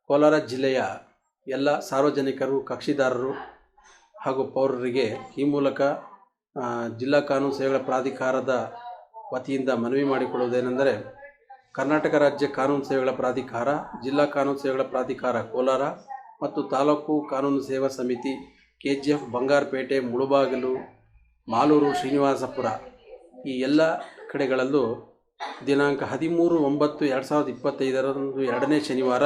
ಕೋಲಾರ ಜಿಲ್ಲೆಯ ಎಲ್ಲ ಸಾರ್ವಜನಿಕರು, ಕಕ್ಷಿದಾರರು ಹಾಗೂ ಪೌರರಿಗೆ ಈ ಮೂಲಕ ಜಿಲ್ಲಾ ಕಾನೂನು ಸೇವೆಗಳ ಪ್ರಾಧಿಕಾರದ ವತಿಯಿಂದ ಮನವಿ ಮಾಡಿಕೊಳ್ಳುವುದೇನೆಂದರೆ, ಕರ್ನಾಟಕ ರಾಜ್ಯ ಕಾನೂನು ಸೇವೆಗಳ ಪ್ರಾಧಿಕಾರ, ಜಿಲ್ಲಾ ಕಾನೂನು ಸೇವೆಗಳ ಪ್ರಾಧಿಕಾರ ಕೋಲಾರ ಮತ್ತು ತಾಲೂಕು ಕಾನೂನು ಸೇವಾ ಸಮಿತಿ KGF ಬಂಗಾರಪೇಟೆ, ಮುಳಬಾಗಿಲು, ಮಾಲೂರು, ಶ್ರೀನಿವಾಸಪುರ ಈ ಎಲ್ಲ ಕಡೆಗಳಲ್ಲೂ ದಿನಾಂಕ 13/9/2025 ಎರಡನೇ ಶನಿವಾರ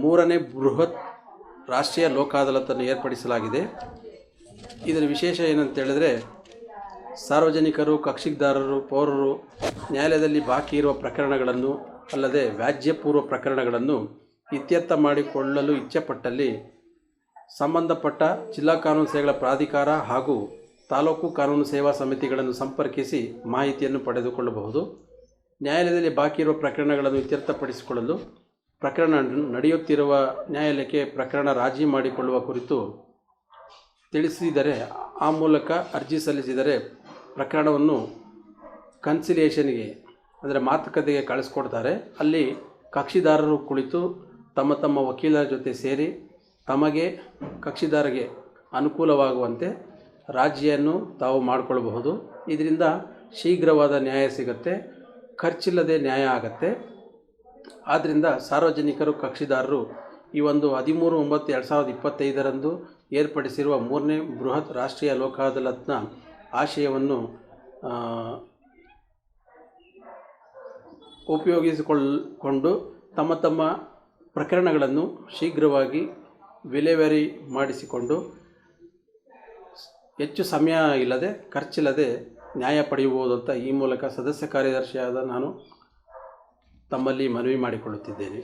3ನೇ ಬೃಹತ್ ರಾಷ್ಟ್ರೀಯ ಲೋಕ ಅದಾಲತನ್ನು ಏರ್ಪಡಿಸಲಾಗಿದೆ. ಇದರ ವಿಶೇಷ ಏನಂತೇಳಿದರೆ, ಸಾರ್ವಜನಿಕರು, ಕಕ್ಷಿದಾರರು, ಪೌರರು ನ್ಯಾಯಾಲಯದಲ್ಲಿ ಬಾಕಿ ಇರುವ ಪ್ರಕರಣಗಳನ್ನು ಅಲ್ಲದೆ ವ್ಯಾಜ್ಯಪೂರ್ವ ಪ್ರಕರಣಗಳನ್ನು ಇತ್ಯರ್ಥ ಮಾಡಿಕೊಳ್ಳಲು ಇಚ್ಛೆಪಟ್ಟಲ್ಲಿ ಸಂಬಂಧಪಟ್ಟ ಜಿಲ್ಲಾ ಕಾನೂನು ಸೇವೆಗಳ ಪ್ರಾಧಿಕಾರ ಹಾಗೂ ತಾಲೂಕು ಕಾನೂನು ಸೇವಾ ಸಮಿತಿಗಳನ್ನು ಸಂಪರ್ಕಿಸಿ ಮಾಹಿತಿಯನ್ನು ಪಡೆದುಕೊಳ್ಳಬಹುದು. ನ್ಯಾಯಾಲಯದಲ್ಲಿ ಬಾಕಿ ಇರುವ ಪ್ರಕರಣಗಳನ್ನು ಇತ್ಯರ್ಥಪಡಿಸಿಕೊಳ್ಳಲು ಪ್ರಕರಣ ನಡೆಯುತ್ತಿರುವ ನ್ಯಾಯಾಲಯಕ್ಕೆ ಪ್ರಕರಣ ರಾಜಿ ಮಾಡಿಕೊಳ್ಳುವ ಕುರಿತು ತಿಳಿಸಿದರೆ, ಆ ಮೂಲಕ ಅರ್ಜಿ ಸಲ್ಲಿಸಿದರೆ ಪ್ರಕರಣವನ್ನು ಕನ್ಸಿಲಿಯೇಷನ್ಗೆ ಅಂದರೆ ಮಾತುಕತೆಗೆ ಕಳಿಸ್ಕೊಡ್ತಾರೆ. ಅಲ್ಲಿ ಕಕ್ಷಿದಾರರು ಕುಳಿತು ತಮ್ಮ ತಮ್ಮ ವಕೀಲರ ಜೊತೆ ಸೇರಿ ತಮಗೆ ಕಕ್ಷಿದಾರರಿಗೆ ಅನುಕೂಲವಾಗುವಂತೆ ರಾಜಿಯನ್ನು ತಾವು ಮಾಡಿಕೊಳ್ಳಬಹುದು. ಇದರಿಂದ ಶೀಘ್ರವಾದ ನ್ಯಾಯ ಸಿಗುತ್ತೆ, ಖರ್ಚಿಲ್ಲದೆ ನ್ಯಾಯ ಆಗುತ್ತೆ. ಆದ್ದರಿಂದ ಸಾರ್ವಜನಿಕರು, ಕಕ್ಷಿದಾರರು ಈ ಒಂದು 13/9/2025 ಏರ್ಪಡಿಸಿರುವ 3ನೇ ಬೃಹತ್ ರಾಷ್ಟ್ರೀಯ ಲೋಕ ಅದಾಲತ್ನ ಆಶಯವನ್ನು ಉಪಯೋಗಿಸಿಕೊಂಡು ತಮ್ಮ ತಮ್ಮ ಪ್ರಕರಣಗಳನ್ನು ಶೀಘ್ರವಾಗಿ ವಿಲೇವಾರಿ ಮಾಡಿಸಿಕೊಂಡು ಹೆಚ್ಚು ಸಮಯ ಇಲ್ಲದೆ, ಖರ್ಚಿಲ್ಲದೆ ನ್ಯಾಯ ಪಡೆಯಬಹುದು ಅಂತ ಈ ಮೂಲಕ ಸದಸ್ಯ ಕಾರ್ಯದರ್ಶಿಯಾದ ನಾನು ತಮ್ಮಲ್ಲಿ ಮನವಿ ಮಾಡಿಕೊಳ್ಳುತ್ತಿದ್ದೇನೆ.